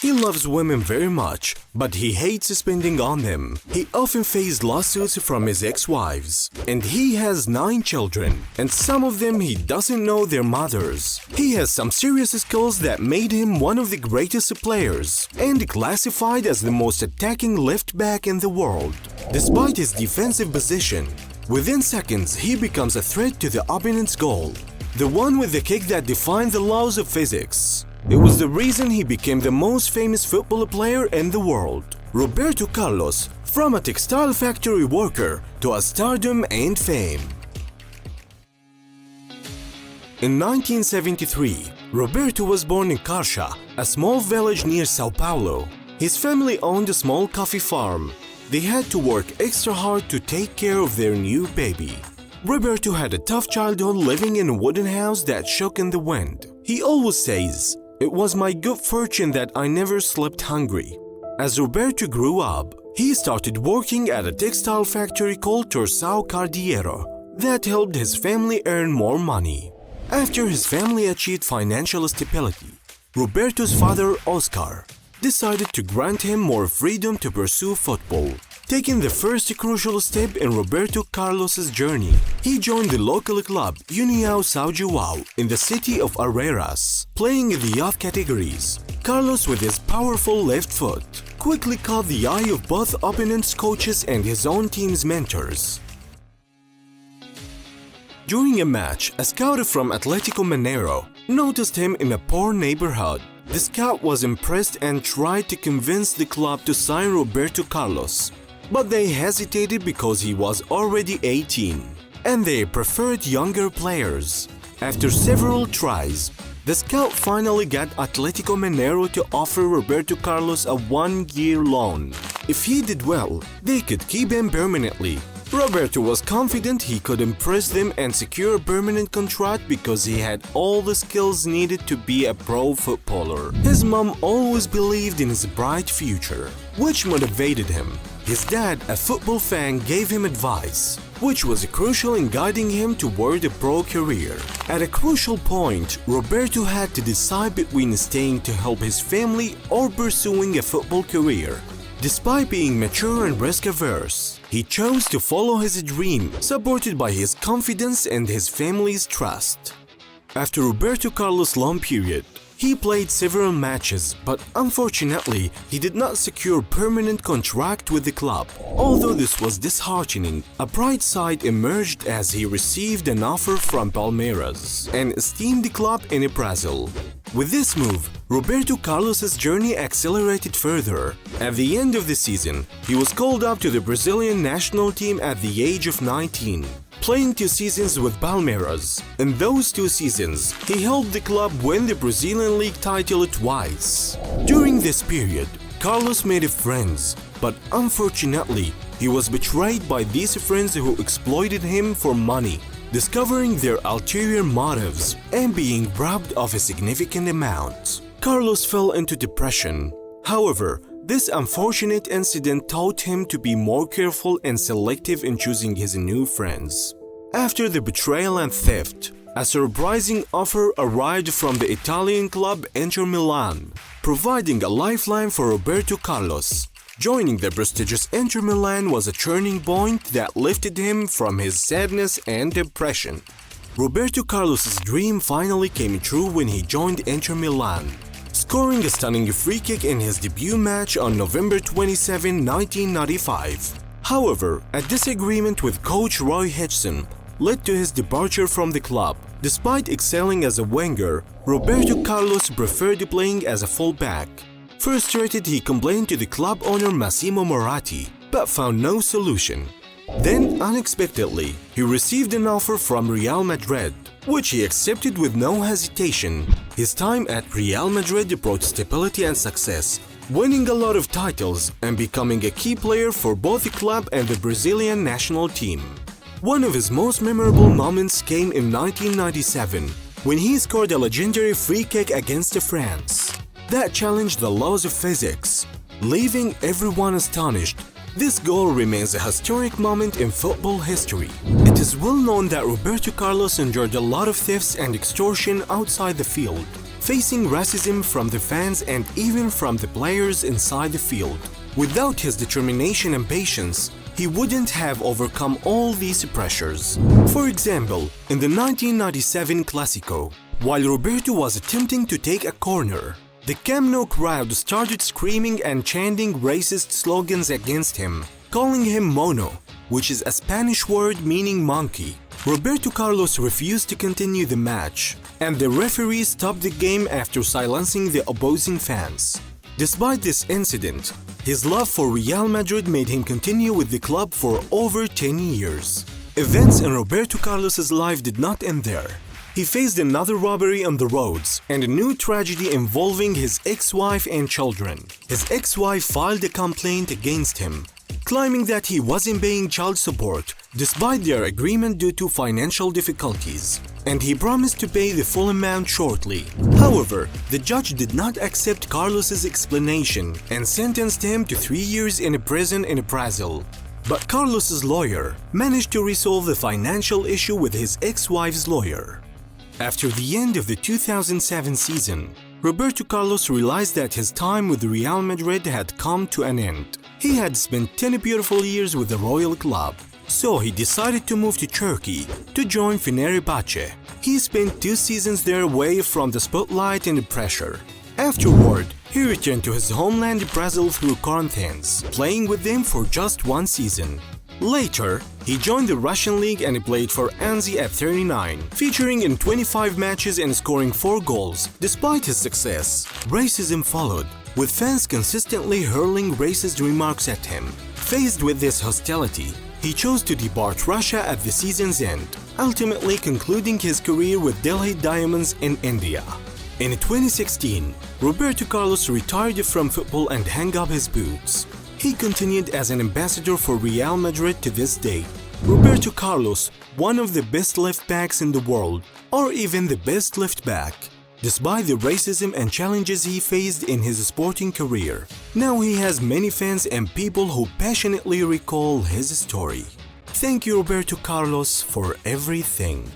He loves women very much, but he hates spending on them. He often faced lawsuits from his ex-wives, and he has 9 children, and some of them he doesn't know their mothers. He has some serious skills that made him one of the greatest players, and classified as the most attacking left back in the world. Despite his defensive position, within seconds he becomes a threat to the opponent's goal, the one with the kick that defined the laws of physics. It was the reason he became the most famous football player in the world. Roberto Carlos, from a textile factory worker to a stardom and fame. In 1973, Roberto was born in Carcha, a small village near Sao Paulo. His family owned a small coffee farm. They had to work extra hard to take care of their new baby. Roberto had a tough childhood living in a wooden house that shook in the wind. He always says, "It was my good fortune that I never slept hungry." As Roberto grew up, he started working at a textile factory called Torçao Cardiero that helped his family earn more money. After his family achieved financial stability, Roberto's father, Oscar, decided to grant him more freedom to pursue football. Taking the first crucial step in Roberto Carlos's journey, he joined the local club União São João in the city of Areiras, playing in the youth categories. Carlos, with his powerful left foot, quickly caught the eye of both opponents' coaches and his own team's mentors. During a match, a scout from Atlético Mineiro noticed him in a poor neighborhood. The scout was impressed and tried to convince the club to sign Roberto Carlos, but they hesitated because he was already 18, and they preferred younger players. After several tries, the scout finally got Atlético Mineiro to offer Roberto Carlos a 1-year loan. If he did well, they could keep him permanently. Roberto was confident he could impress them and secure a permanent contract because he had all the skills needed to be a pro footballer. His mom always believed in his bright future, which motivated him. His dad, a football fan, gave him advice, which was crucial in guiding him toward a pro career. At a crucial point, Roberto had to decide between staying to help his family or pursuing a football career. Despite being mature and risk-averse, he chose to follow his dream, supported by his confidence and his family's trust. After Roberto Carlos' long period, he played several matches, but unfortunately, he did not secure a permanent contract with the club. Although this was disheartening, a bright side emerged as he received an offer from Palmeiras, an esteemed club in Brazil. With this move, Roberto Carlos' journey accelerated further. At the end of the season, he was called up to the Brazilian national team at the age of 19. Playing 2 seasons with Palmeiras. In those 2 seasons, he helped the club win the Brazilian League title twice. During this period, Carlos made friends, but unfortunately, he was betrayed by these friends who exploited him for money. Discovering their ulterior motives and being robbed of a significant amount, Carlos fell into depression. However, this unfortunate incident taught him to be more careful and selective in choosing his new friends. After the betrayal and theft, a surprising offer arrived from the Italian club Inter Milan, providing a lifeline for Roberto Carlos. Joining the prestigious Inter Milan was a turning point that lifted him from his sadness and depression. Roberto Carlos' dream finally came true when he joined Inter Milan, scoring a stunning free kick in his debut match on November 27, 1995. However, a disagreement with coach Roy Hodgson led to his departure from the club. Despite excelling as a winger, Roberto Carlos preferred playing as a fullback. Frustrated, he complained to the club owner Massimo Moratti, but found no solution. Then, unexpectedly, he received an offer from Real Madrid, which he accepted with no hesitation. His time at Real Madrid brought stability and success, winning a lot of titles and becoming a key player for both the club and the Brazilian national team. One of his most memorable moments came in 1997, when he scored a legendary free kick against France that challenged the laws of physics, leaving everyone astonished. This goal remains a historic moment in football history. It is well known that Roberto Carlos endured a lot of thefts and extortion outside the field. facing racism from the fans and even from the players inside the field. Without his determination and patience, he wouldn't have overcome all these pressures. For example, in the 1997 Clásico, while Roberto was attempting to take a corner, the Camp Nou crowd started screaming and chanting racist slogans against him, calling him mono, which is a Spanish word meaning monkey. Roberto Carlos refused to continue the match, and the referee stopped the game after silencing the opposing fans. Despite this incident, his love for Real Madrid made him continue with the club for over 10 years. Events in Roberto Carlos's life did not end there. He faced another robbery on the roads and a new tragedy involving his ex-wife and children. His ex-wife filed a complaint against him, claiming that he wasn't paying child support despite their agreement due to financial difficulties, and he promised to pay the full amount shortly. However, the judge did not accept Carlos's explanation and sentenced him to 3 years in prison in Brazil. But Carlos's lawyer managed to resolve the financial issue with his ex-wife's lawyer. After the end of the 2007 season, Roberto Carlos realized that his time with Real Madrid had come to an end. He had spent 10 beautiful years with the royal club, so he decided to move to Turkey to join Fenerbahce. He spent 2 seasons there away from the spotlight and the pressure. Afterward, he returned to his homeland Brazil through Corinthians, playing with them for just 1 season. Later, he joined the Russian league and played for Anzi at 39, featuring in 25 matches and scoring 4 goals. Despite his success, racism followed, with fans consistently hurling racist remarks at him. Faced with this hostility, he chose to depart Russia at the season's end, ultimately concluding his career with Delhi Diamonds in India. In 2016, Roberto Carlos retired from football and hung up his boots. He continued as an ambassador for Real Madrid to this day. Roberto Carlos, one of the best left backs in the world, or even the best left back, despite the racism and challenges he faced in his sporting career. Now he has many fans and people who passionately recall his story. Thank you, Roberto Carlos, for everything.